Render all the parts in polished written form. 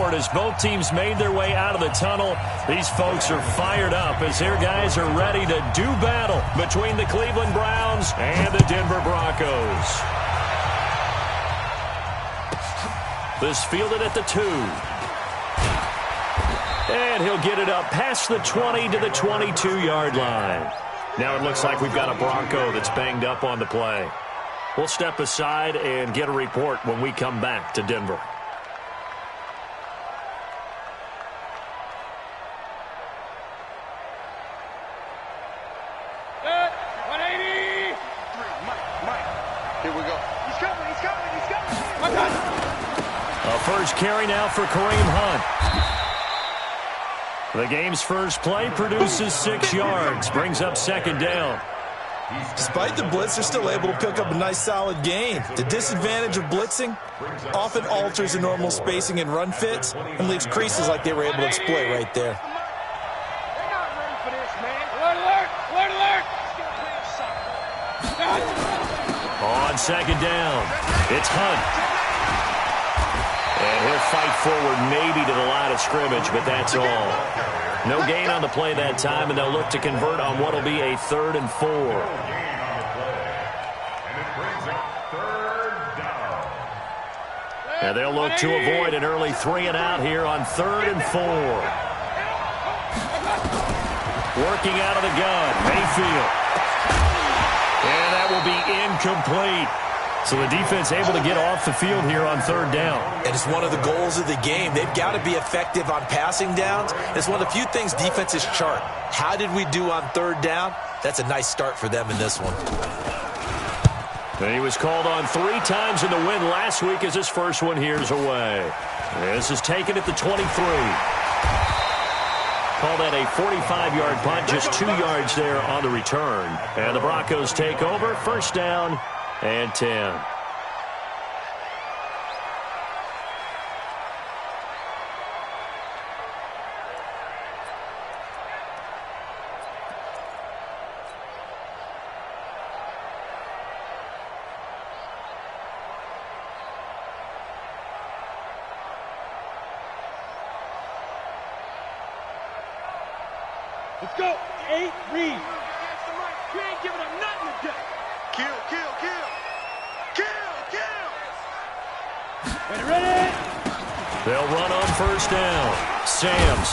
scoreboard as both teams made their way out of the tunnel. These folks are fired up as their guys are ready to do battle between the Cleveland Browns and the Denver Broncos. This fielded at the 2. And he'll get it up past the 20 to the 22-yard line. Now it looks like we've got a Bronco that's banged up on the play. We'll step aside and get a report when we come back to Denver. Good. 180. Mike. Here we go. He's coming. My God. A first carry now for Kareem Hunt. The game's first play produces 6 yards, brings up second down. Despite the blitz, they're still able to pick up a nice solid gain. The disadvantage of blitzing often alters the normal spacing and run fits and leaves creases like they were able to exploit right there. They're not ready for this, man. Alert. On second down, it's Hunt. And he'll fight forward maybe to the line of scrimmage, but that's all. No gain on the play that time, and they'll look to convert on what will be a 3rd and 4. And they'll look to avoid an early 3-and-out here on 3rd and 4. Working out of the gun, Mayfield. And that will be incomplete. So the defense able to get off the field here on 3rd down. And it's one of the goals of the game. They've got to be effective on passing downs. It's one of the few things defenses chart. How did we do on 3rd down? That's a nice start for them in this one. And he was called on 3 times in the win last week as his first one here's away. This is taken at the 23. Call that a 45-yard punt, just 2 yards there on the return. And the Broncos take over, first down and 10. Let's go. 8, read. You ain't giving up nothing today. Kill. Ready. They'll run on first down. Sams.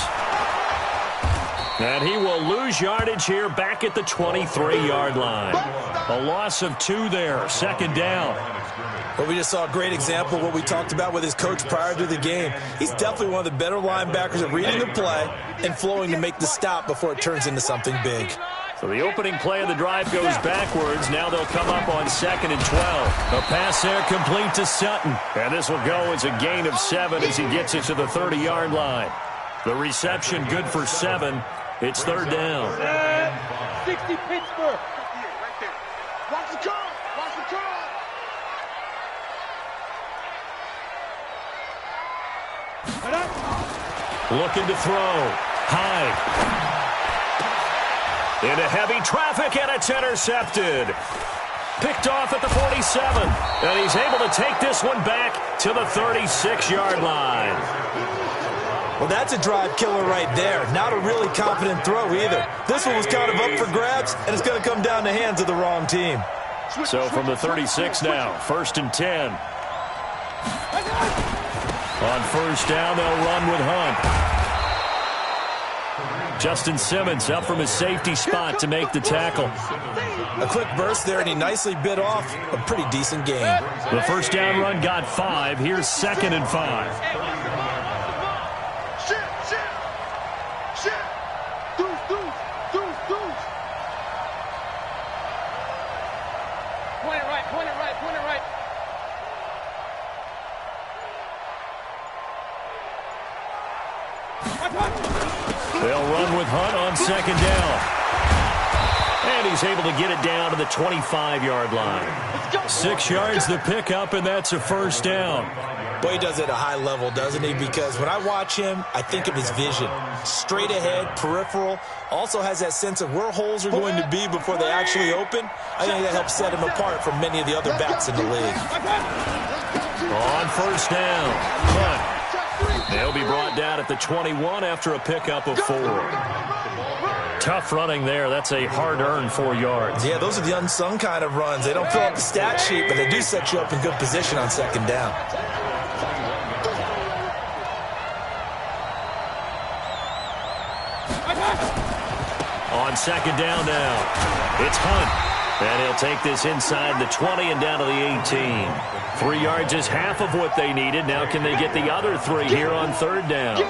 And he will lose yardage here back at the 23-yard line. A loss of 2 there. Second down. Well, we just saw a great example of what we talked about with his coach prior to the game. He's definitely one of the better linebackers at reading the play and flowing to make the stop before it turns into something big. So the opening play of the drive goes backwards. Now they'll come up on 2nd and 12. A pass there complete to Sutton. And this will go as a gain of 7 as he gets it to the 30-yard line. The reception good for 7. It's 3rd down. 60 Pittsburgh. Right there. Watch the curl. Looking to throw. High. Into heavy traffic, and it's intercepted. Picked off at the 47. And he's able to take this one back to the 36-yard line. Well, that's a drive killer right there. Not a really confident throw either. This one was kind of up for grabs, and it's going to come down the hands of the wrong team. So from the 36 now, 1st and 10. On first down, they'll run with Hunt. Justin Simmons up from his safety spot to make the tackle. A quick burst there, and he nicely bit off a pretty decent gain. The first down run got 5. Here's 2nd and 5. Point it right. They'll run with Hunt on 2nd down. And he's able to get it down to the 25-yard line. 6 yards the pickup, and that's a first down. Boy, he does it at a high level, doesn't he? Because when I watch him, I think of his vision. Straight ahead, peripheral. Also has that sense of where holes are going to be before they actually open. I think that helps set him apart from many of the other backs in the league. On first down, Hunt. They'll be brought down at the 21 after a pickup of 4. Tough running there. That's a hard-earned 4 yards. Yeah, those are the unsung kind of runs. They don't fill up the stat sheet, but they do set you up in good position on second down. On second down now, it's Hunt. And he'll take this inside the 20 and down to the 18. 3 yards is half of what they needed. Now can they get the other 3 here on third down?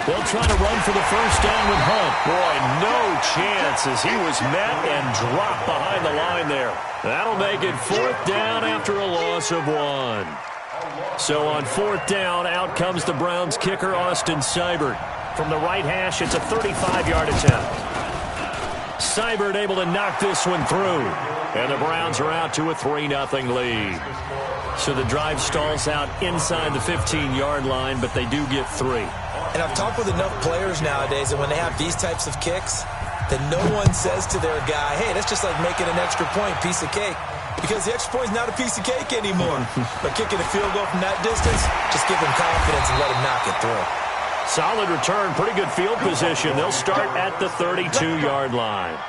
They'll try to run for the first down with Hunt. Boy, no chance as he was met and dropped behind the line there. That'll make it 4th down after a loss of 1. So on 4th down, out comes the Browns kicker, Austin Seibert. From the right hash, it's a 35-yard attempt. Seibert able to knock this one through. And the Browns are out to a 3-0 lead. So the drive stalls out inside the 15-yard line, but they do get 3. And I've talked with enough players nowadays that when they have these types of kicks, that no one says to their guy, hey, that's just like making an extra point, piece of cake. Because the extra point is not a piece of cake anymore. But kicking a field goal from that distance, just give him confidence and let him knock it through. Solid return, pretty good field position. They'll start at the 32-yard line.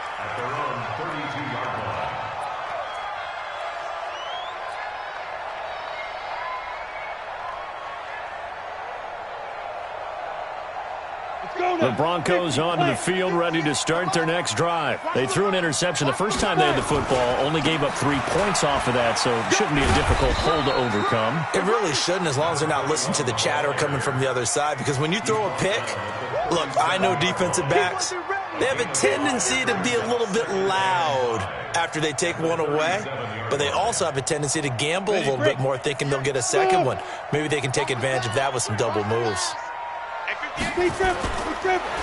The Broncos onto the field, ready to start their next drive. They threw an interception the first time they had the football, only gave up 3 points off of that, so it shouldn't be a difficult hole to overcome. It really shouldn't, as long as they're not listening to the chatter coming from the other side, because when you throw a pick, look, I know defensive backs, they have a tendency to be a little bit loud after they take one away, but they also have a tendency to gamble a little bit more, thinking they'll get a second one. Maybe they can take advantage of that with some double moves.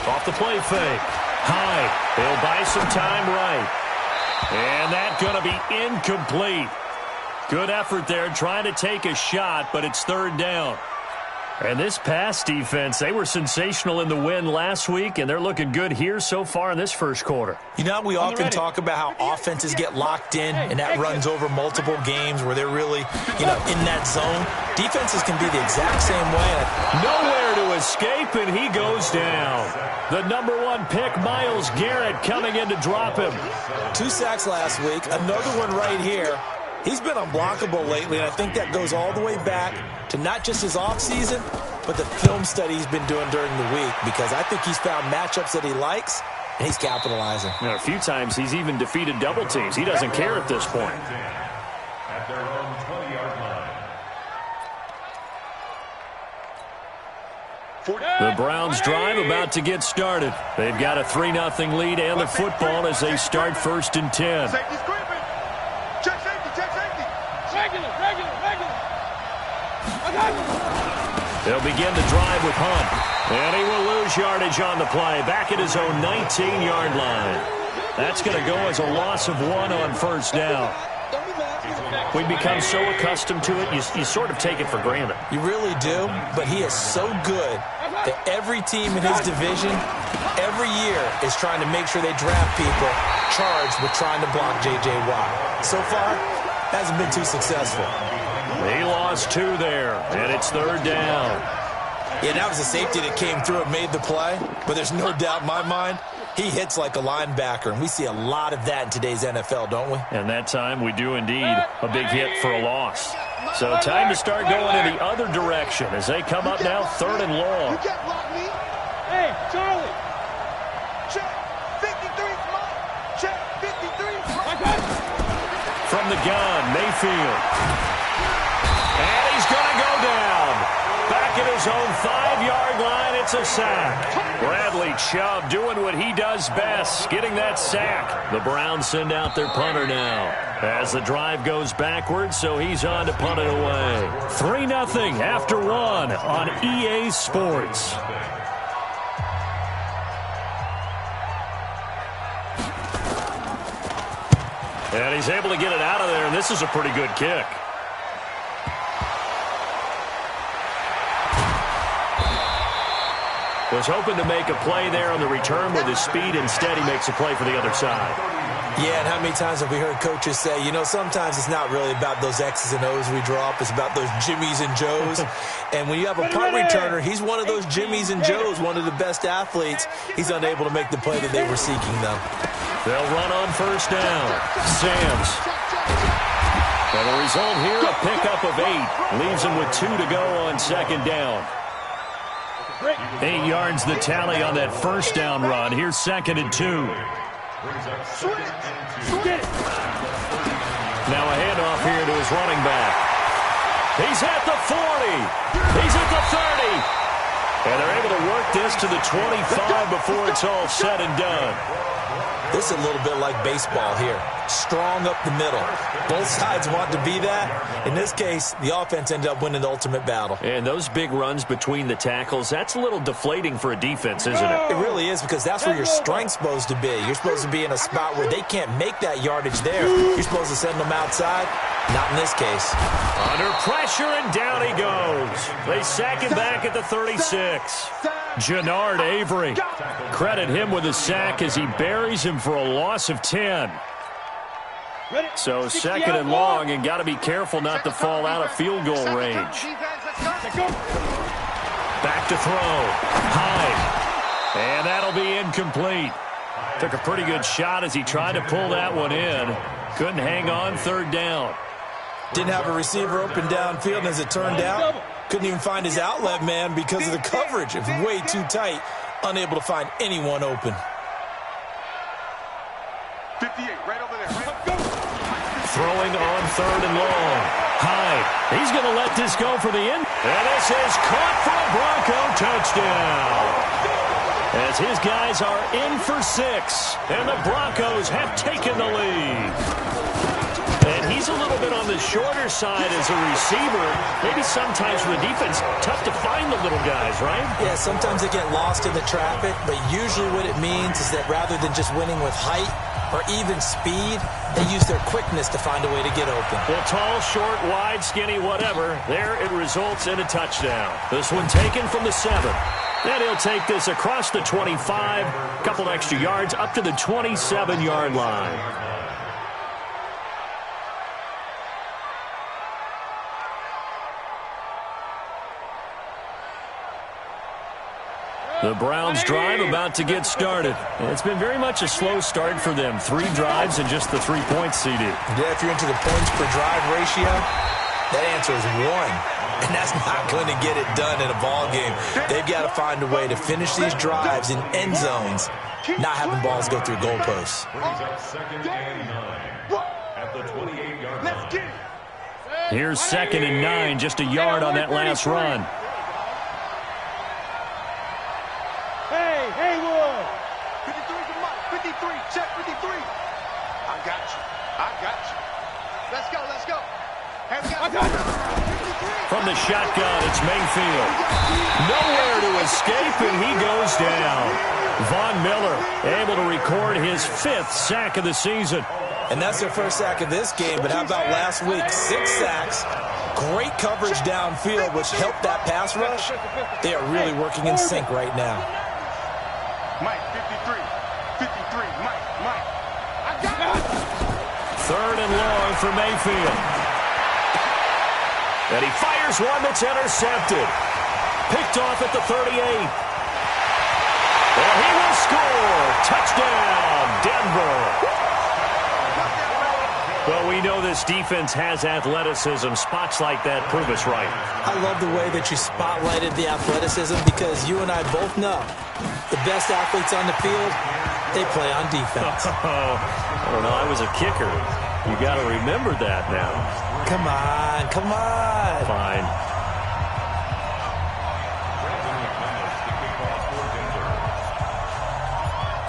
Off the play fake. High. They'll buy some time right. And that's going to be incomplete. Good effort there trying to take a shot, but it's 3rd down. And this pass defense, they were sensational in the win last week, and they're looking good here so far in this first quarter. You know, we often talk about how offenses get locked in, and that runs over multiple games where they're really, in that zone. Defenses can be the exact same way. Nowhere to escape, and he goes down. The number 1 pick, Myles Garrett, coming in to drop him. 2 sacks last week, another one right here. He's been unblockable lately, and I think that goes all the way back to not just his offseason, but the film study he's been doing during the week, because I think he's found matchups that he likes, and he's capitalizing. A few times he's even defeated double teams. He doesn't care at this point. At their own 20-yard line. The Browns drive about to get started. They've got a 3-0 lead and the football as they start 1st and 10. They'll begin the drive with Hunt. And he will lose yardage on the play. Back at his own 19-yard line. That's going to go as a loss of 1 on 1st down. We become so accustomed to it, you sort of take it for granted. You really do, but he is so good that every team in his division, every year, is trying to make sure they draft people charged with trying to block J.J. Watt. So far, hasn't been too successful. He lost 2 there, and it's 3rd down. Yeah, that was a safety that came through and made the play, but there's no doubt in my mind, he hits like a linebacker, and we see a lot of that in today's NFL, don't we? And that time we do indeed a big hit for a loss. So time to start going in the other direction as they come up now 3rd and long. Hey, Charlie. Check 53, come on. Check 53. From the gun, Mayfield. And he's going to go down. Back at his own 5-yard line, it's a sack. Bradley Chubb doing what he does best, getting that sack. The Browns send out their punter now as the drive goes backwards, so he's on to punt it away. 3-0 after 1 on EA Sports. And he's able to get it out of there, and this is a pretty good kick. Was hoping to make a play there on the return with his speed. Instead, he makes a play for the other side. Yeah, and how many times have we heard coaches say, you know, sometimes it's not really about those X's and O's we draw up. It's about those Jimmies and Joes. And when you have a punt returner, he's one of those Jimmies and Joes, one of the best athletes. He's unable to make the play that they were seeking, though. They'll run on first down. Samms. And the result here, a pickup of 8. Leaves him with 2 to go on second down. 8 yards the tally on that first down run. Here's 2nd and 2. Now a handoff here to his running back. He's at the 40. He's at the 30. And they're able to work this to the 25 before it's all said and done. This is a little bit like baseball here. Strong up the middle. Both sides want to be that. In this case, the offense ended up winning the ultimate battle. And those big runs between the tackles, that's a little deflating for a defense, isn't it? It really is, because that's where your strength's supposed to be. You're supposed to be in a spot where they can't make that yardage there. You're supposed to send them outside. Not in this case. Under pressure, and down he goes. They sack him back at the 36. Jannard Avery. Credit him with a sack as he buries him for a loss of 10. So 2nd and long, and got to be careful not to fall out of field goal range. Back to throw. Hyde. And that'll be incomplete. Took a pretty good shot as he tried to pull that one in. Couldn't hang on 3rd down. Didn't have a receiver open downfield, and as it turned out, couldn't even find his outlet man because of the coverage. It was way too tight. Unable to find anyone open. 58, right over there. Right. Throwing on 3rd and long. Hyde. He's going to let this go for the end. And this is caught for a Bronco touchdown. As his guys are in for 6. And the Broncos have taken the lead. And he's a little bit on the shorter side as a receiver. Maybe sometimes for the defense, tough to find the little guys, right? Yeah, sometimes they get lost in the traffic, but usually what it means is that rather than just winning with height or even speed, they use their quickness to find a way to get open. Well, tall, short, wide, skinny, whatever. There it results in a touchdown. This one taken from the 7. And he'll take this across the 25, couple extra yards up to the 27-yard line. The Browns drive about to get started. It's been very much a slow start for them. 3 drives and just the 3 points, CD. Yeah, if you're into the points per drive ratio, that answer is 1. And that's not going to get it done in a ball game. They've got to find a way to finish these drives in end zones, not having balls go through goalposts. Here's 2nd and 9, just a yard on that last run. Hey, Wood. 53's the mark. 53. Check 53. I got you. Let's go. I got you. From the shotgun, it's Mayfield. Nowhere to escape, and he goes down. Von Miller able to record his 5th sack of the season. And that's their first sack of this game, but how about last week? 6 sacks, great coverage downfield, which helped that pass rush. They are really working in sync right now. Mike, 53. 53. Mike. I got it. 3rd and long for Mayfield. And he fires one that's intercepted. Picked off at the 38. And he will score. Touchdown, Denver. Well, we know this defense has athleticism. Spots like that prove us right. I love the way that you spotlighted the athleticism, because you and I both know the best athletes on the field, they play on defense. I don't know. I was a kicker. You got to remember that now. Come on. Fine.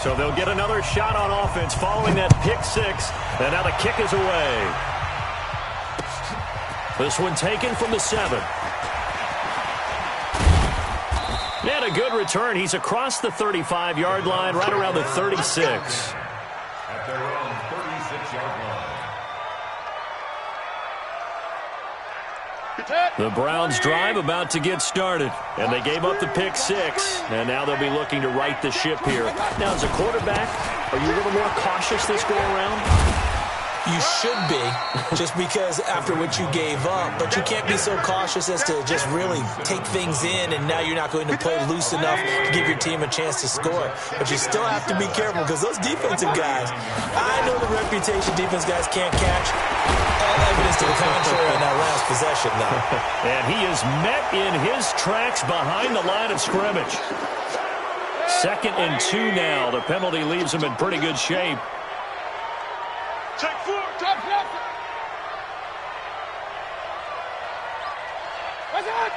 So they'll get another shot on offense following that pick 6. And now the kick is away. This one taken from the 7. And a good return. He's across the 35-yard line, right around the 36. At their own 36-yard line. The Browns drive about to get started, and they gave up the pick 6, and now they'll be looking to right the ship here. Now, as a quarterback, are you a little more cautious this go around? You should be, just because after what you gave up, but you can't be so cautious as to just really take things in, and now you're not going to play loose enough to give your team a chance to score. But you still have to be careful, because those defensive guys, I know the reputation defense guys can't catch. All evidence to the contrary on that last possession, though. And he is met in his tracks behind the line of scrimmage. 2nd and 2 now. The penalty leaves him in pretty good shape. Check 4, top left. What's that?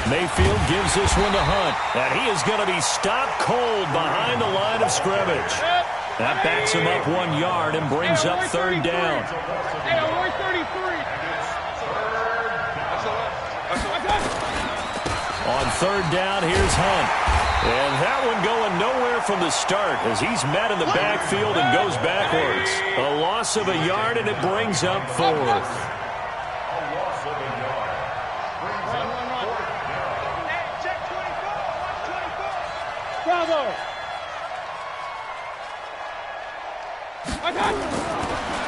Mayfield gives this one to Hunt, and he is going to be stopped cold behind the line of scrimmage. That backs him up 1 yard and brings up 3rd down. Hey, 33. On 3rd down, here's Hunt. And that one going nowhere from the start as he's met in the backfield and goes backwards. A loss of a yard, and it brings up 4th. Bravo.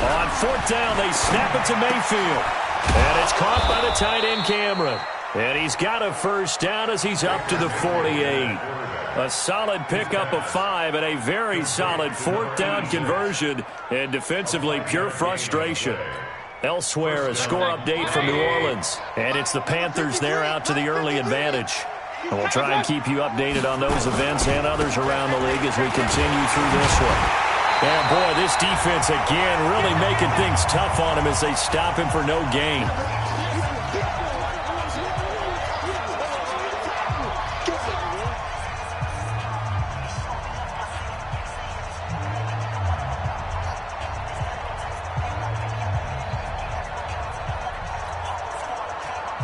On 4th down, they snap it to Mayfield. And it's caught by the tight end, Cameron. And he's got a 1st down as he's up to the 48. A solid pickup of 5 and a very solid 4th down conversion. And defensively, pure frustration. Elsewhere, a score update from New Orleans. And it's the Panthers there out to the early advantage. And we'll try and keep you updated on those events and others around the league as we continue through this one. And boy, this defense again really making things tough on him as they stop him for no gain.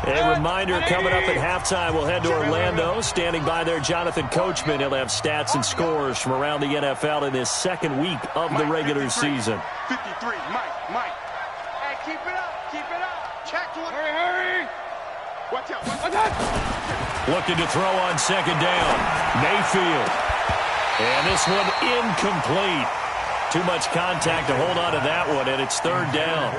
A reminder, coming up at halftime, we'll head to Orlando. Standing by there, Jonathan Coachman. He'll have stats and scores from around the NFL in this 2nd week of the regular season. 53, Mike. Hey, keep it up. Check to it. Hurry. Watch out. Looking to throw on 2nd down. Mayfield. And this one incomplete. Too much contact to hold on to that one, and it's 3rd down.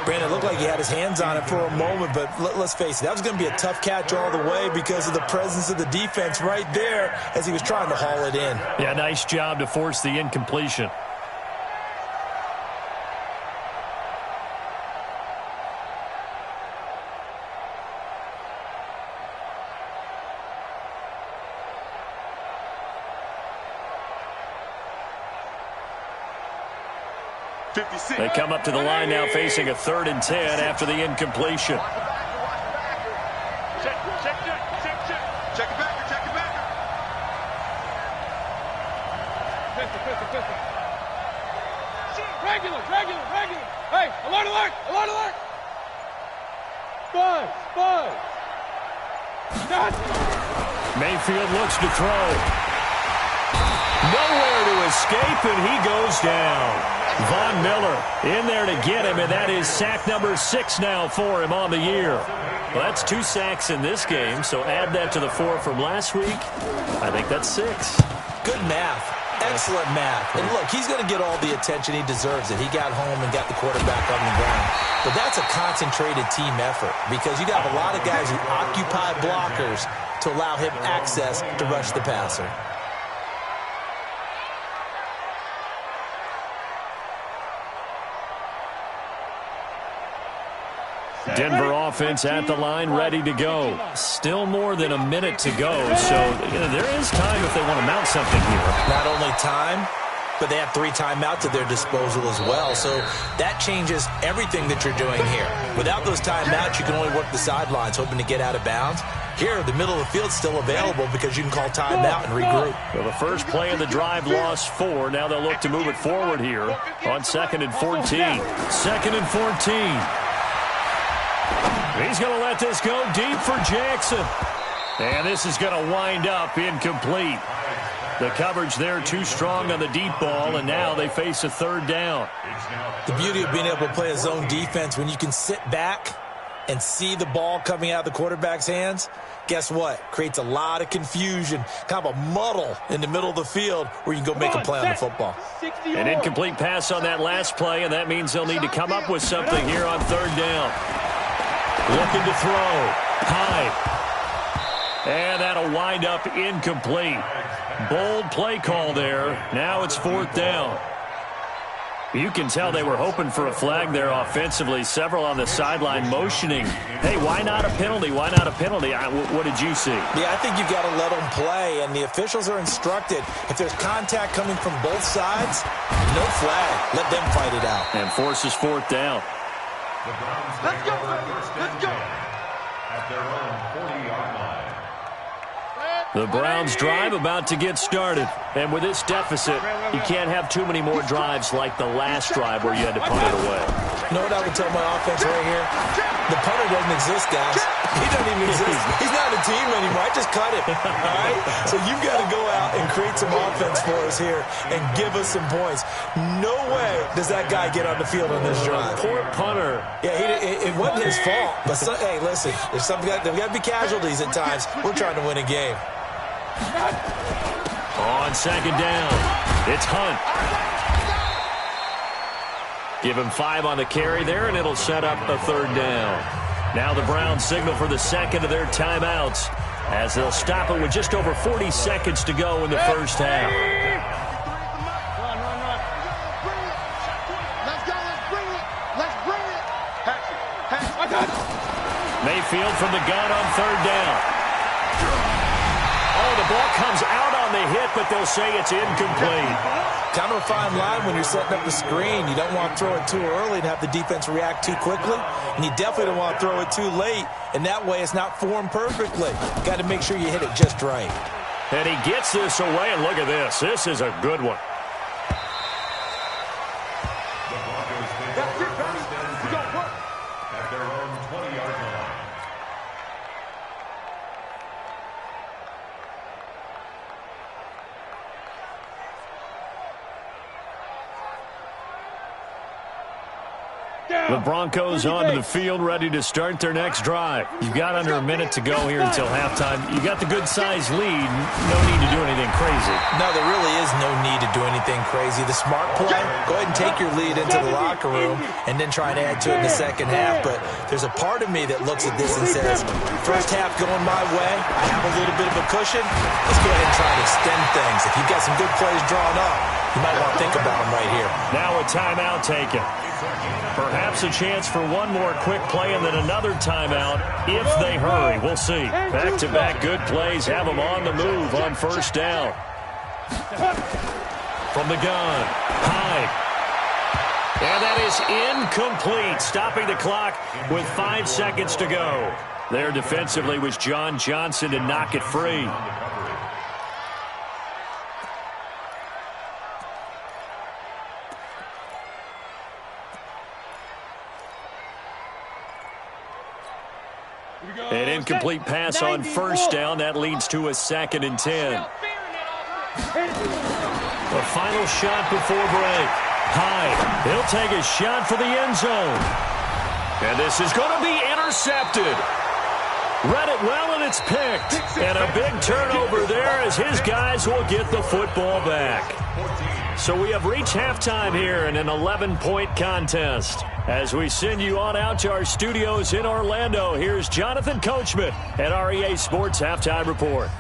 Brandon, it looked like he had his hands on it for a moment, but let's face it, that was going to be a tough catch all the way because of the presence of the defense right there as he was trying to haul it in. Yeah, nice job to force the incompletion. They come up to the line now facing a 3rd and 10 after the incompletion. Check it back. Regular. Hey, alert. Buzz. Mayfield looks to throw. Nowhere to escape, and he goes down. Von Miller in there to get him, and that is sack number 6 now for him on the year. Well, that's 2 sacks in this game, so add that to the 4 from last week. I think that's 6. Good math. Excellent math. And look, he's going to get all the attention he deserves. He got home and got the quarterback on the ground. But that's a concentrated team effort because you got a lot of guys who occupy blockers to allow him access to rush the passer. Denver offense at the line, ready to go. Still more than a minute to go, so there is time if they want to mount something here. Not only time, but they have 3 timeouts at their disposal as well, so that changes everything that you're doing here. Without those timeouts, you can only work the sidelines, hoping to get out of bounds. Here, the middle of the field's still available because you can call timeout and regroup. Well, the first play of the drive lost 4. Now they'll look to move it forward here on 2nd and 14. 2nd and 14. He's going to let this go deep for Jackson. And this is going to wind up incomplete. The coverage there too strong on the deep ball, and now they face a third down. The beauty of being able to play a zone defense, when you can sit back and see the ball coming out of the quarterback's hands, guess what? Creates a lot of confusion, kind of a muddle in the middle of the field where you can go make a play on the football. An incomplete pass on that last play, and that means they'll need to come up with something here on third down. Looking to throw. Hyde. And that'll wind up incomplete. Bold play call there. Now it's fourth down. You can tell they were hoping for a flag there offensively. Several on the sideline motioning. Hey, why not a penalty? Why not a penalty? What did you see? Yeah, I think you've got to let them play, and the officials are instructed. If there's contact coming from both sides, no flag. Let them fight it out. And forces fourth down. Let's go, baby. Let's go. At their own 40-yard line. The Browns drive about to get started. And with this deficit, you can't have too many more drives like the last drive where you had to punt it away. You know what I would tell my offense right here? The punter doesn't exist, guys. He doesn't even exist. He's not a team anymore. I just cut him. All right? So you've got to go out and create some offense for us here and give us some points. No way does that guy get on the field on this drive. Poor punter. Yeah, it wasn't his fault. But hey, listen, there's got to be casualties at times. We're trying to win a game. On second down, it's Hunt. Give him 5 on the carry there, and it'll set up a third down. Now the Browns signal for the second of their timeouts as they'll stop it with just over 40 seconds to go in the first half. Run. Let's go. Let's bring it. Let's bring it. Mayfield from the gun on third down. Oh, the ball comes out on the hit, but they'll say it's incomplete. Kind of a fine line when you're setting up the screen. You don't want to throw it too early and have the defense react too quickly. And you definitely don't want to throw it too late. And that way it's not formed perfectly. Got to make sure you hit it just right. And he gets this away, and look at this. This is a good one. The Broncos take over first and 10 at their own 20-yard line. The Broncos onto the field, ready to start their next drive. You've got under a minute to go here until halftime. You got the good-sized lead. No need to do anything crazy. No, there really is no need to do anything crazy. The smart play, go ahead and take your lead into the locker room and then try and add to it in the second half. But there's a part of me that looks at this and says, first half going my way, I have a little bit of a cushion. Let's go ahead and try and extend things. If you've got some good plays drawn up, you might want to think about them right here. Now a timeout taken. Perhaps a chance for one more quick play and then another timeout if they hurry. We'll see. Back-to-back good plays have them on the move on first down. From the gun, Hyde. And that is incomplete, stopping the clock with 5 seconds to go. There defensively was John Johnson to knock it free. An incomplete pass on first down. That leads to a 2nd and 10. The final shot before break. Hyde, he'll take a shot for the end zone. And this is going to be intercepted. Read it well, and it's picked. And a big turnover there as his guys will get the football back. So we have reached halftime here in an 11-point contest. As we send you on out to our studios in Orlando, here's Jonathan Coachman at REA Sports Halftime Report.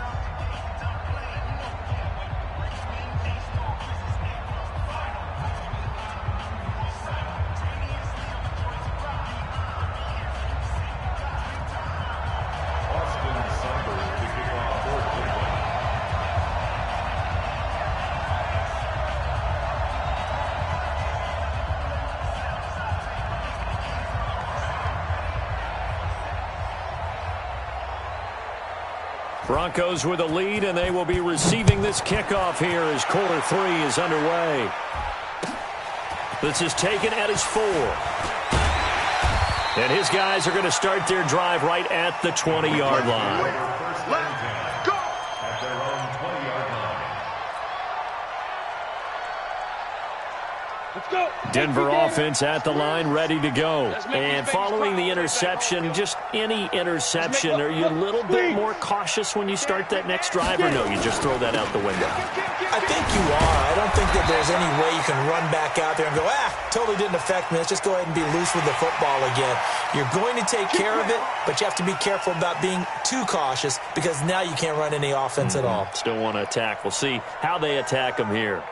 Broncos with a lead, and they will be receiving this kickoff here as quarter 3 is underway. This is taken at his 4. And his guys are going to start their drive right at the 20-yard line. Denver offense at the line, ready to go. And following the interception, just any interception, are you a little bit more cautious when you start that next drive, or no, you just throw that out the window? I think you are. I don't think that there's any way you can run back out there and go, totally didn't affect me. Let's just go ahead and be loose with the football again. You're going to take care of it, but you have to be careful about being too cautious because now you can't run any offense at all. Still want to attack. We'll see how they attack them here.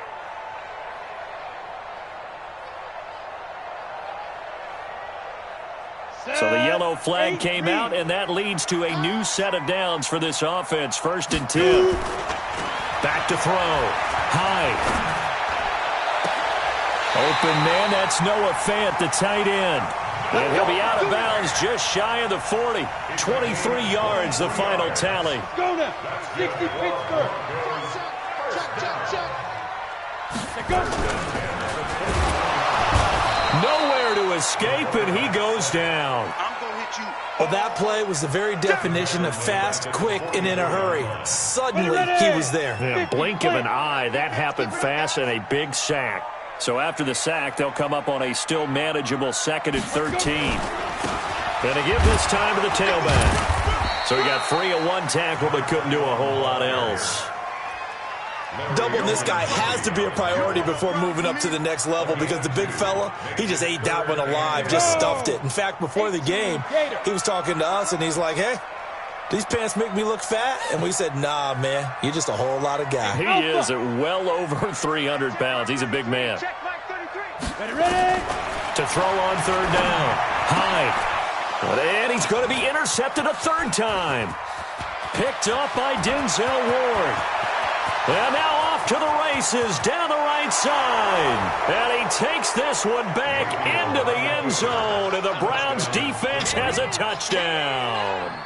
So the yellow flag came out, and that leads to a new set of downs for this offense. 1st and 10. Back to throw. Hyde. Open man, that's Noah Fant, the tight end. And he'll be out of bounds just shy of the 40. 23 yards, the final tally. Go now. 60 Pittsburgh. Nowhere to escape, and he goes down. I'm going to hit you. Well, that play was the very definition of fast, quick, and in a hurry. Suddenly, he was there. Yeah, blink of an eye. That happened fast, and a big sack. So after the sack, they'll come up on a still manageable 2nd and 13. And to give this time to the tailback. So he got 3 of 1 tackle, but couldn't do a whole lot else. Doubling this guy has to be a priority before moving up to the next level because the big fella, he just ate that one alive, just stuffed it. In fact, before the game, he was talking to us, and he's like, hey, these pants make me look fat? And we said, nah, man, you're just a whole lot of guy. He is at well over 300 pounds. He's a big man. Ready? To throw on 3rd down. Hyde. And he's going to be intercepted a 3rd time. Picked up by Denzel Ward. And now off to the races down the right side. And he takes this one back into the end zone. And the Browns defense has a touchdown.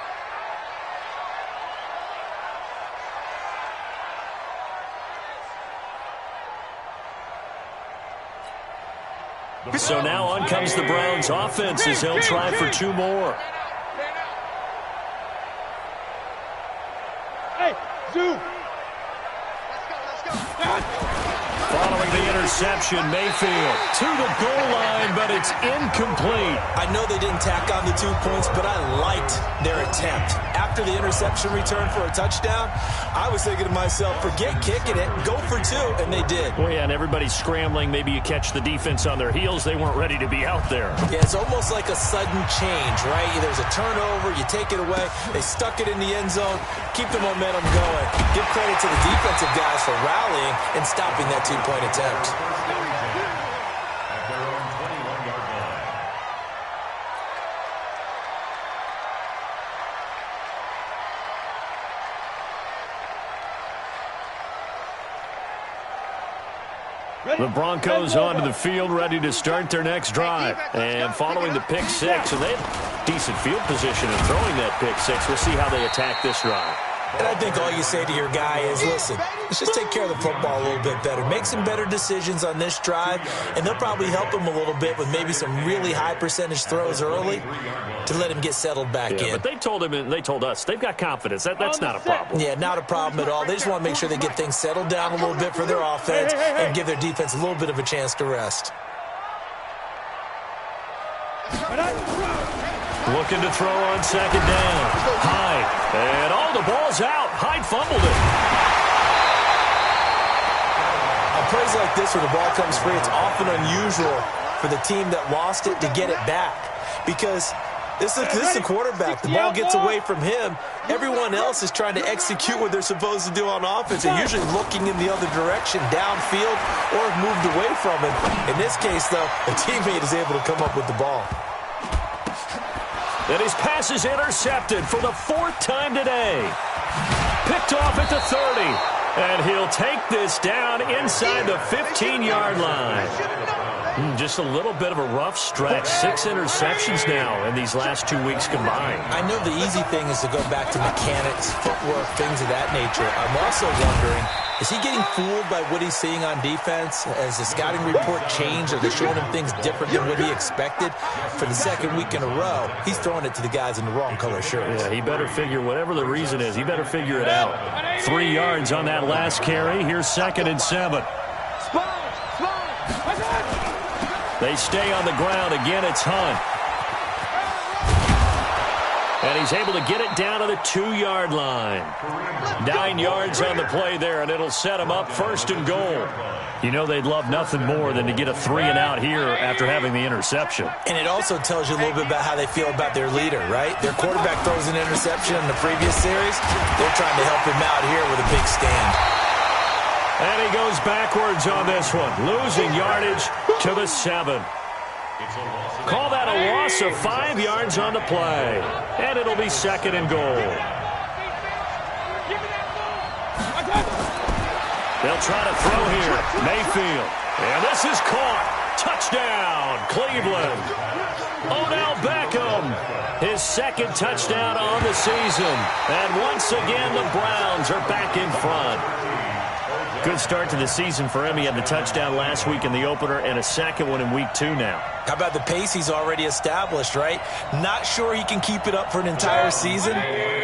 So now on comes the Browns offense as they'll try for 2 more. Hey, Zoo. Following the interception, Mayfield to the goal line, but it's incomplete. I know they didn't tack on the 2 points, but I liked their attempt. After the interception return for a touchdown, I was thinking to myself, forget kicking it, go for 2, and they did. Well, yeah, and everybody's scrambling. Maybe you catch the defense on their heels. They weren't ready to be out there. Yeah, it's almost like a sudden change, right? There's a turnover, you take it away, they stuck it in the end zone, keep the momentum going. Give credit to the defensive guys for rallying and stopping that 2-point attempt. The Broncos onto the field, ready to start their next drive. And following the pick 6, and they have decent field position in throwing that pick 6. We'll see how they attack this drive. And I think all you say to your guy is, listen, let's just take care of the football a little bit better. Make some better decisions on this drive, and they'll probably help him a little bit with maybe some really high percentage throws early to let him get settled back in. But they told him and they told us they've got confidence. That's not a problem. Yeah, not a problem at all. They just want to make sure they get things settled down a little bit for their offense and give their defense a little bit of a chance to rest. Looking to throw on 2nd down. Hyde. And the ball's out. Hyde fumbled it. On plays like this where the ball comes free, it's often unusual for the team that lost it to get it back. Because this is a quarterback. The ball gets away from him. Everyone else is trying to execute what they're supposed to do on offense. They're usually looking in the other direction, downfield, or moved away from him. In this case, though, a teammate is able to come up with the ball. And his pass is intercepted for the 4th time today. Picked off at the 30. And he'll take this down inside the 15-yard line. Just a little bit of a rough stretch. 6 interceptions now in these last 2 weeks combined. I know the easy thing is to go back to mechanics, footwork, things of that nature. I'm also wondering, is he getting fooled by what he's seeing on defense? Has the scouting report changed? Are they showing him things different than what he expected? For the 2nd week in a row, he's throwing it to the guys in the wrong color shirts. Yeah, he better figure, whatever the reason is, he better figure it out. 3 yards on that last carry. Here's 2nd and 7. They stay on the ground. Again, it's Hunt. And he's able to get it down to the 2-yard line. 9 yards on the play there, and it'll set him up 1st and goal. You know they'd love nothing more than to get a 3-and-out here after having the interception. And it also tells you a little bit about how they feel about their leader, right? Their quarterback throws an interception in the previous series. They're trying to help him out here with a big stand. And he goes backwards on this one, losing yardage to the 7. Call that a loss of 5 yards on the play. And it'll be 2nd and goal. They'll try to throw here. Mayfield. And this is caught. Touchdown, Cleveland. Odell Beckham, his 2nd touchdown on the season. And once again, the Browns are back in front. Good start to the season for him. He had the touchdown last week in the opener and a 2nd one in week 2 now. How about the pace he's already established, right? Not sure he can keep it up for an entire season,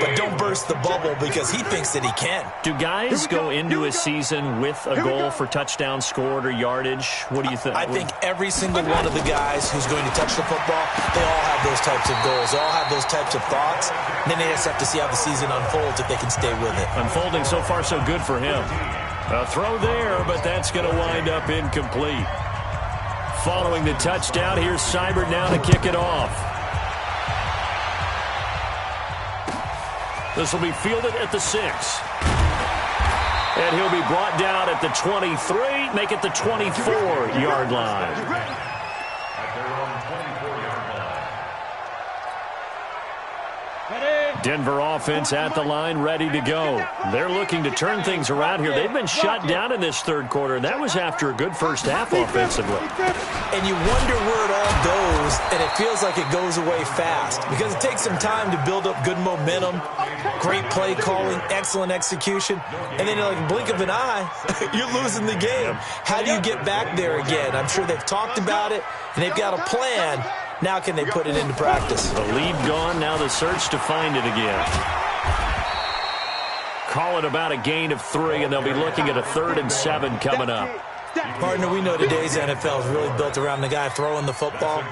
but don't burst the bubble because he thinks that he can. Do guys go into a season with a goal for touchdown scored or yardage? What do you think? I think every single one of the guys who's going to touch the football, they all have those types of goals. They all have those types of thoughts. And then they just have to see how the season unfolds if they can stay with it. Unfolding so far so good for him. A throw there, but that's going to wind up incomplete. Following the touchdown, here's Seibert now to kick it off. This will be fielded at the 6. And he'll be brought down at the 23, make it the 24-yard line. Denver offense at the line, ready to go. They're looking to turn things around here. They've been shut down in this 3rd quarter, and that was after a good first half offensively. And you wonder where it all goes, and it feels like it goes away fast because it takes some time to build up good momentum, great play calling, excellent execution, and then like a blink of an eye, you're losing the game. How do you get back there again? I'm sure they've talked about it, and they've got a plan. Now can they put it into practice? The lead gone, now the search to find it again. Call it about a gain of 3, and they'll be looking at a 3rd and 7 coming up. Partner, we know today's NFL is really built around the guy throwing the football.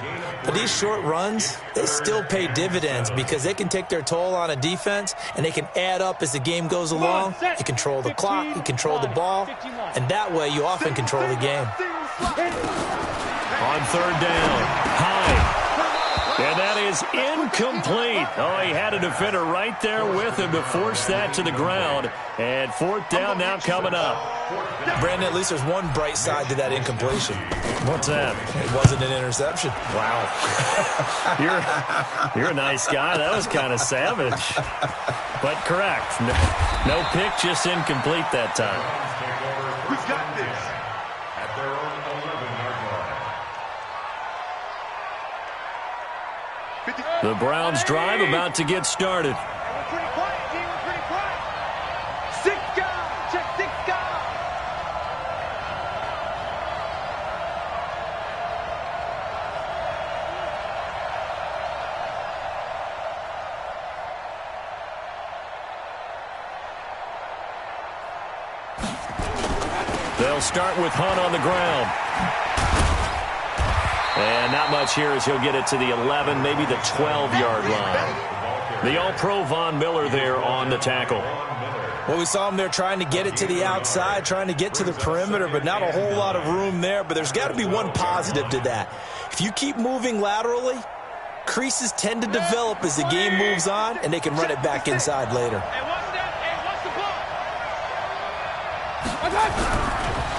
But these short runs, they still pay dividends because they can take their toll on a defense, and they can add up as the game goes along. You control the clock, you control the ball, and that way you often control the game. On 3rd down, high. And that is incomplete. Oh, he had a defender right there with him to force that to the ground. And 4th down now coming up. Brandon, at least there's one bright side to that incompletion. What's that? It wasn't an interception. Wow. You're a nice guy. That was kind of savage. But correct. No pick, just incomplete that time. We got this. At their own 11-yard line. The Browns drive about to get started. We're pretty quiet, team. We're pretty quiet. 6 guys. Check 6 guys. They'll start with Hunt on the ground. And not much here as he'll get it to the 11, maybe the 12-yard line. The All-Pro Von Miller there on the tackle. Well, we saw him there trying to get it to the outside, trying to get to the perimeter, but not a whole lot of room there. But there's got to be one positive to that. If you keep moving laterally, creases tend to develop as the game moves on, and they can run it back inside later. Hey, watch that. Hey, watch the ball.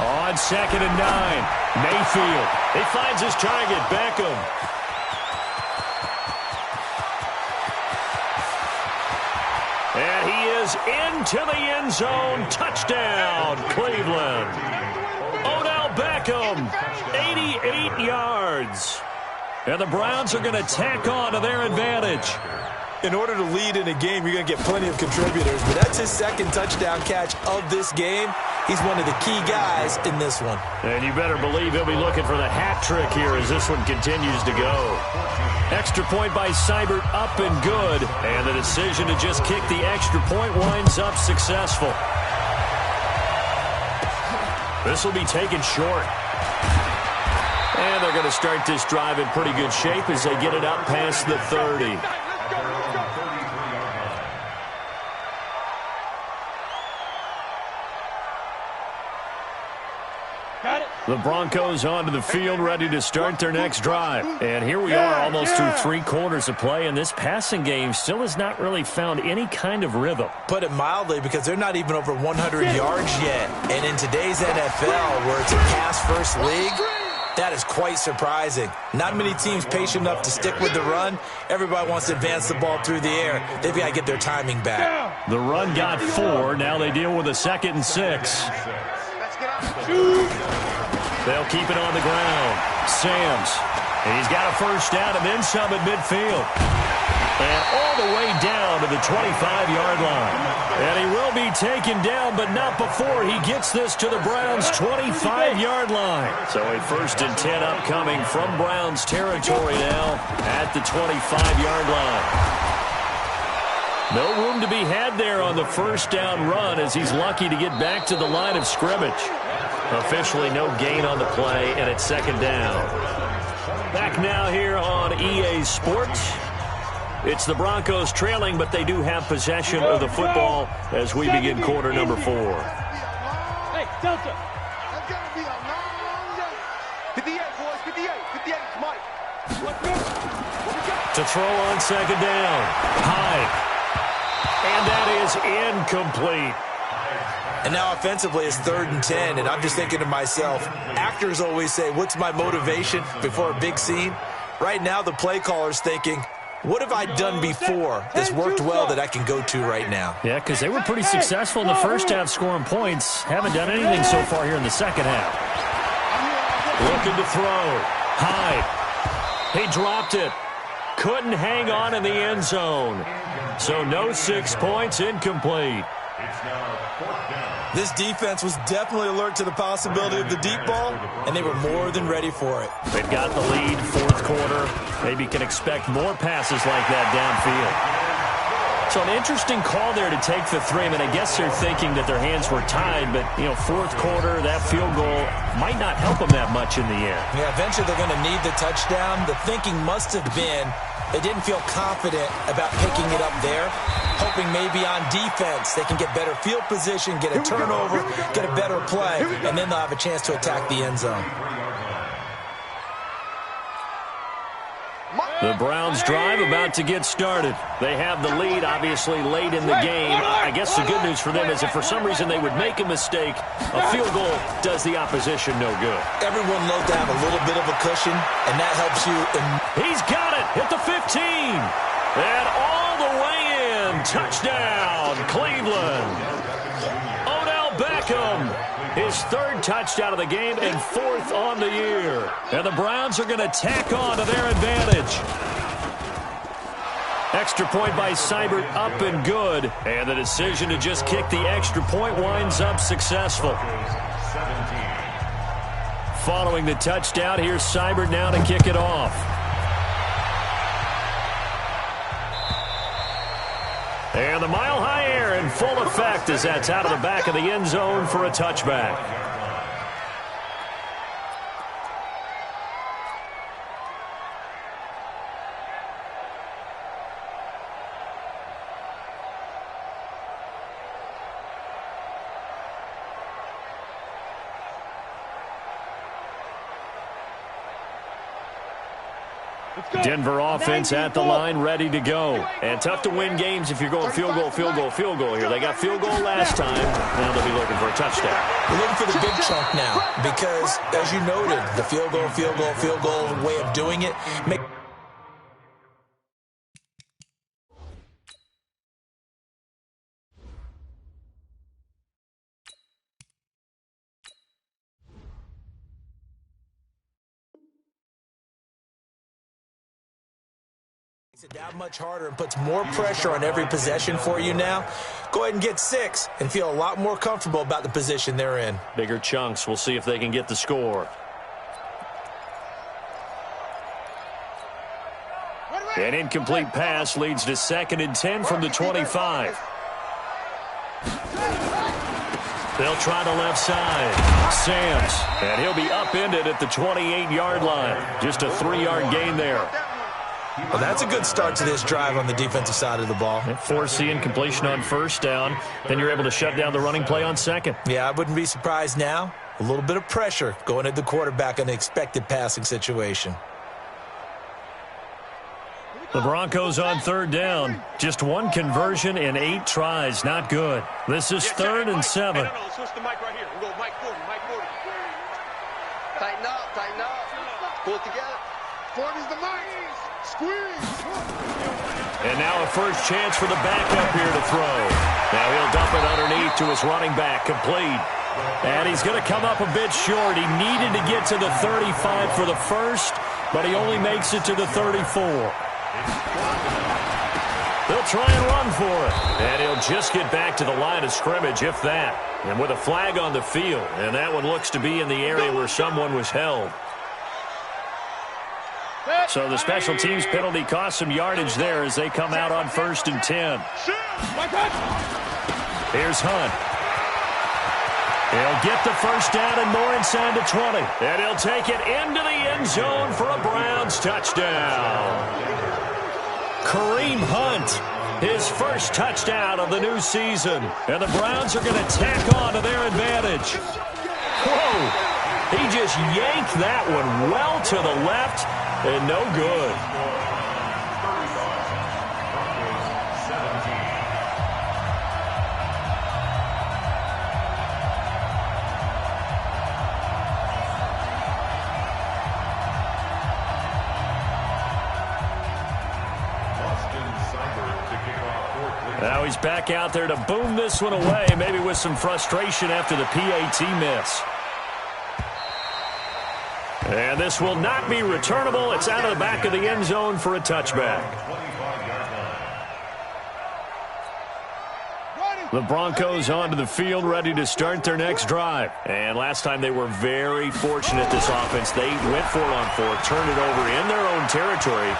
On 2nd and 9, Mayfield. He finds his target, Beckham. And he is into the end zone. Touchdown, Cleveland. Odell Beckham, 88 yards. And the Browns are going to tack on to their advantage. In order to lead in a game, you're going to get plenty of contributors, but that's his 2nd touchdown catch of this game. He's one of the key guys in this one. And you better believe he'll be looking for the hat trick here as this one continues to go. Extra point by Seibert, up and good. And the decision to just kick the extra point winds up successful. This will be taken short. And they're going to start this drive in pretty good shape as they get it up past the 30. The Broncos onto the field, ready to start their next drive. And here we are almost through 3 quarters of play, and this passing game still has not really found any kind of rhythm. Put it mildly, because they're not even over 100 yards yet. And in today's NFL, where it's a pass-first league, that is quite surprising. Not many teams patient enough to stick with the run. Everybody wants to advance the ball through the air. They've got to get their timing back. The run got 4. Now they deal with a 2nd and 6. They'll keep it on the ground. Samms. He's got a first down and then some at midfield. And all the way down to the 25-yard line. And he will be taken down, but not before he gets this to the Browns' 25-yard line. So a 1st and 10 upcoming from Browns territory now at the 25-yard line. No room to be had there on the first down run as he's lucky to get back to the line of scrimmage. Officially no gain on the play, and it's 2nd down. Back now here on EA Sports. It's the Broncos trailing, but they do have possession of the football as we begin quarter number 4. Hey, Delta. That's going to be a long day. 58, boys, 58. 58, Mike. Let's go. To throw on 2nd down. Hyde. And that is incomplete. And now offensively it's 3rd and 10, and I'm just thinking to myself, actors always say, what's my motivation before a big scene? Right now the play caller's thinking, what have I done before that's worked well that I can go to right now? Yeah, because they were pretty successful in the first half scoring points. Haven't done anything so far here in the second half. Looking to throw. Hyde. He dropped it. Couldn't hang on in the end zone. So no 6 points, incomplete. This defense was definitely alert to the possibility of the deep ball, and they were more than ready for it. They've got the lead, 4th quarter. Maybe can expect more passes like that downfield. So an interesting call there to take the 3. I mean, I guess they're thinking that their hands were tied, but, 4th quarter, that field goal might not help them that much in the end. Yeah, eventually they're going to need the touchdown. The thinking must have been they didn't feel confident about picking it up there, hoping maybe on defense they can get better field position, get a turnover, get a better play, and then they'll have a chance to attack the end zone. The Browns drive about to get started. They have the lead, obviously, late in the game. I guess the good news for them is if for some reason they would make a mistake, a field goal does the opposition no good. Everyone loves to have a little bit of a cushion, and that helps you. He's got it at the 15. And all the way in. Touchdown, Cleveland. Odell Beckham. His 3rd touchdown of the game and 4th on the year. And the Browns are going to tack on to their advantage. Extra point by Seibert up and good. And the decision to just kick the extra point winds up successful. Following the touchdown, here's Seibert now to kick it off. And the mile-high air in full effect as that's out of the back of the end zone for a touchback. Denver offense at the line, ready to go. And tough to win games if you're going field goal, field goal, field goal here. They got field goal last time. Now they'll be looking for a touchdown. They're looking for the big chunk now because, as you noted, the field goal way of doing it. Makes it that much harder and puts more pressure on every possession for you now. Go ahead and get 6 and feel a lot more comfortable about the position they're in. Bigger chunks. We'll see if they can get the score. An incomplete pass leads to 2nd and 10 from the 25. They'll try the left side. Samms, and he'll be upended at the 28-yard line. Just a 3-yard gain there. Well, that's a good start to this drive on the defensive side of the ball. Foreseeing completion on first down. Then you're able to shut down the running play on second. Yeah, I wouldn't be surprised now. A little bit of pressure going at the quarterback in the expected passing situation. The Broncos on third down. Just one conversion in 8 tries. Not good. This is 3rd and 7. Switch the mic right here. We'll go mic 40, mic 40. Tighten up, tighten up. Pull it together. 40's the mic. Squeeze. And now a first chance for the backup here to throw. Now he'll dump it underneath to his running back, complete. And he's going to come up a bit short. He needed to get to the 35 for the first, but he only makes it to the 34. They'll try and run for it. And he'll just get back to the line of scrimmage, if that. And with a flag on the field. And that one looks to be in the area where someone was held. So the special teams penalty cost some yardage there as they come out on 1st and 10. Here's Hunt. He'll get the first down and more inside the 20. And he'll take it into the end zone for a Browns touchdown. Kareem Hunt, his first touchdown of the new season. And the Browns are going to tack on to their advantage. Whoa! He just yanked that one well to the left and no good. Now he's back out there to boom this one away, maybe with some frustration after the PAT miss. And this will not be returnable. It's out of the back of the end zone for a touchback. The Broncos onto the field, ready to start their next drive. And last time they were very fortunate, this offense. They went for it on 4, turned it over in their own territory,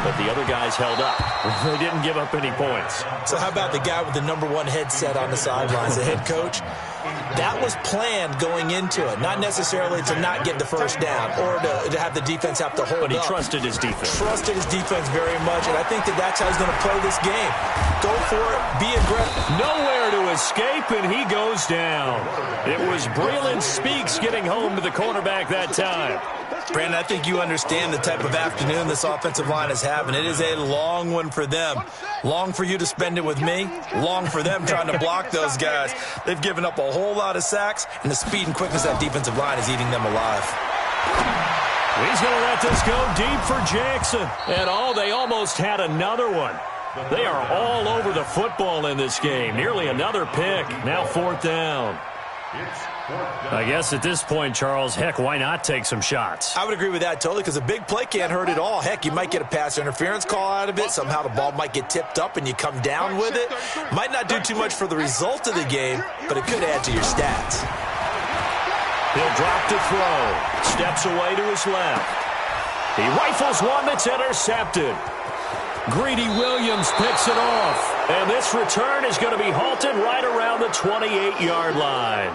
but the other guys held up. They didn't give up any points. So how about the guy with the #1 headset on the sidelines, the head coach? That was planned going into it, not necessarily to not get the first down or to have the defense have to hold up. But he trusted his defense. Trusted his defense very much, and I think that's how he's going to play this game. Go for it, be aggressive. Nowhere to escape, and he goes down. It was Breland Speaks getting home to the quarterback that time. Brandon, I think you understand the type of afternoon this offensive line is having. It is a long one for them. Long for you to spend it with me. Long for them trying to block those guys. They've given up a whole lot of sacks, and the speed and quickness of that defensive line is eating them alive. He's going to let this go deep for Jackson. And they almost had another one. They are all over the football in this game. Nearly another pick. Now 4th down. I guess at this point, Charles, heck, why not take some shots? I would agree with that totally, because a big play can't hurt at all. Heck, you might get a pass interference call out of it. Somehow the ball might get tipped up and you come down with it. Might not do too much for the result of the game, but it could add to your stats. He'll drop to throw. Steps away to his left. He rifles one that's intercepted. Greedy Williams picks it off. And this return is going to be halted right around the 28-yard line.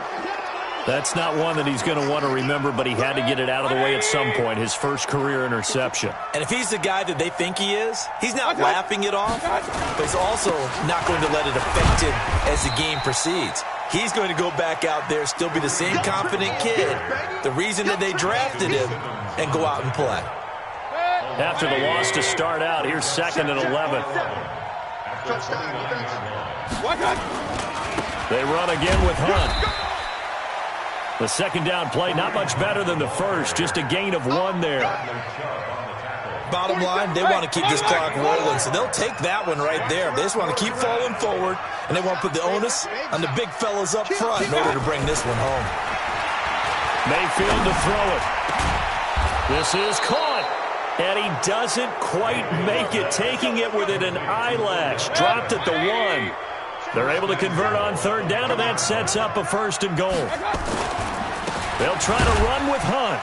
That's not one that he's going to want to remember, but he had to get it out of the way at some point, his first career interception. And if he's the guy that they think he is, he's not laughing it off, but he's also not going to let it affect him as the game proceeds. He's going to go back out there, still be the same confident kid, the reason that they drafted him, and go out and play. After the loss to start out, here's 2nd and 11. They run again with Hunt. The second down play, not much better than the first, just a gain of 1 there. Bottom line, they want to keep this clock rolling, so they'll take that one right there. They just want to keep falling forward, and they want to put the onus on the big fellas up front in order to bring this one home. Mayfield to throw it. This is caught, and he doesn't quite make it, taking it within an eyelash. Dropped at the 1. They're able to convert on 3rd down, and that sets up a 1st and goal. They'll try to run with Hunt.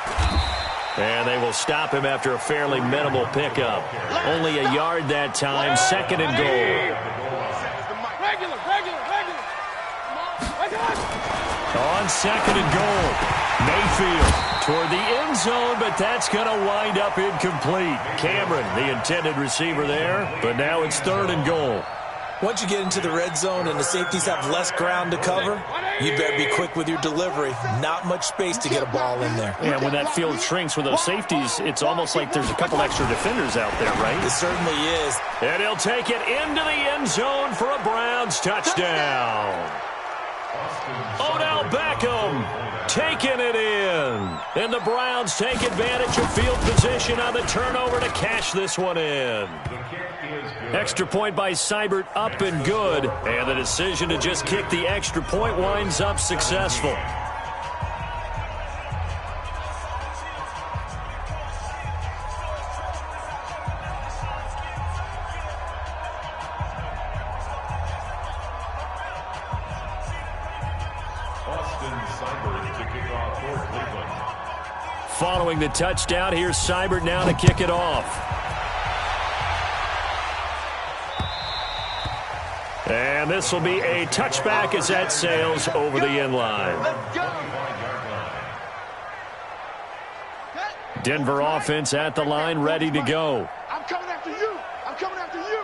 And they will stop him after a fairly minimal pickup. Only a yard that time, 2nd and goal. On second and goal. Mayfield toward the end zone, but that's going to wind up incomplete. Cameron, the intended receiver there, but now it's third and goal. Once you get into the red zone and the safeties have less ground to cover, you better be quick with your delivery. Not much space to get a ball in there. Yeah, when that field shrinks with those safeties, it's almost like there's a couple extra defenders out there, right? It certainly is. And he'll take it into the end zone for a Browns touchdown. Odell Beckham taking it in. And the Browns take advantage of field position on the turnover to cash this one in. Extra point by Seibert up and good. And the decision to just kick the extra point winds up successful. Following the touchdown, here's Seibert now to kick it off. And this will be a touchback as that sails over the end line. Denver offense at the line, ready to go. I'm coming after you. I'm coming after you.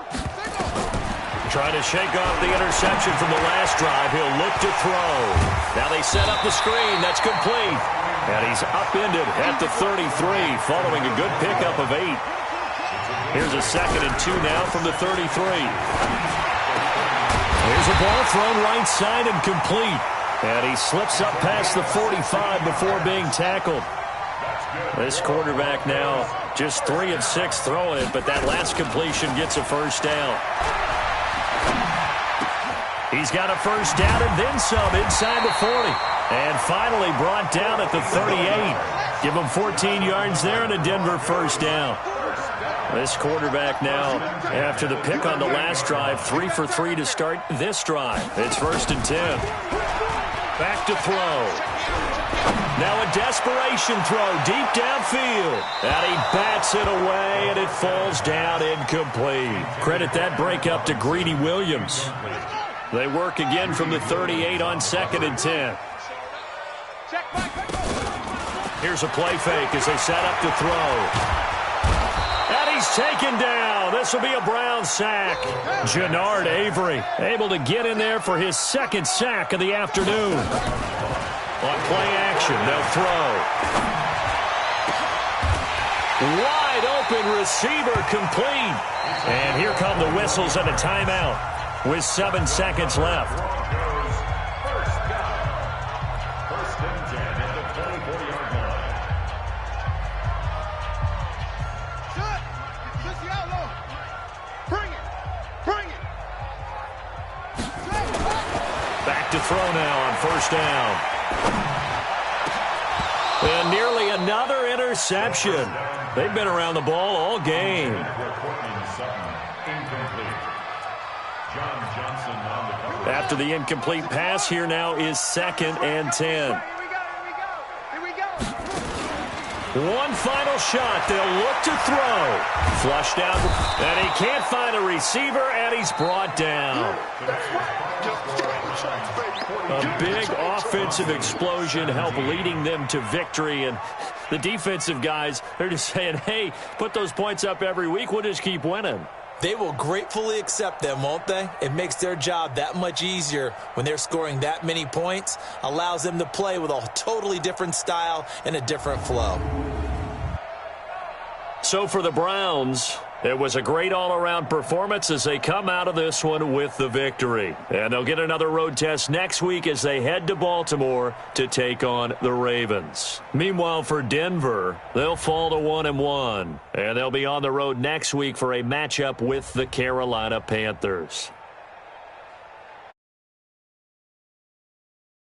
Trying to shake off the interception from the last drive. He'll look to throw. Now they set up the screen. That's complete. And he's upended at the 33 following a good pickup of 8. Here's a 2nd and 2 now from the 33. Here's a ball thrown right side and complete. And he slips up past the 45 before being tackled. This quarterback now just 3 of 6 throwing it, but that last completion gets a first down. He's got a first down and then some inside the 40. And finally brought down at the 38. Give him 14 yards there and a Denver first down. This quarterback now, after the pick on the last drive, 3 for 3 to start this drive. It's 1st and 10. Back to throw. Now a desperation throw deep downfield. And he bats it away, and it falls down incomplete. Credit that breakup to Greedy Williams. They work again from the 38 on 2nd and 10. Here's a play fake as they set up to throw. And he's taken down. This will be a Browns sack. Jannard Avery able to get in there for his 2nd sack of the afternoon. On play action, they'll throw. Wide open receiver complete. And here come the whistles and a timeout with 7 seconds left. To throw now on 1st down. And nearly another interception. They've been around the ball all game. After the incomplete pass, here now is 2nd and 10. One final shot. They'll look to throw. Flushed out. And he can't find a receiver, and he's brought down. A big offensive explosion helped leading them to victory. And the defensive guys, they're just saying, hey, put those points up every week. We'll just keep winning. They will gratefully accept them, won't they? It makes their job that much easier when they're scoring that many points. Allows them to play with a totally different style and a different flow. So for the Browns, it was a great all-around performance as they come out of this one with the victory. And they'll get another road test next week as they head to Baltimore to take on the Ravens. Meanwhile, for Denver, they'll fall to 1-1. And they'll be on the road next week for a matchup with the Carolina Panthers.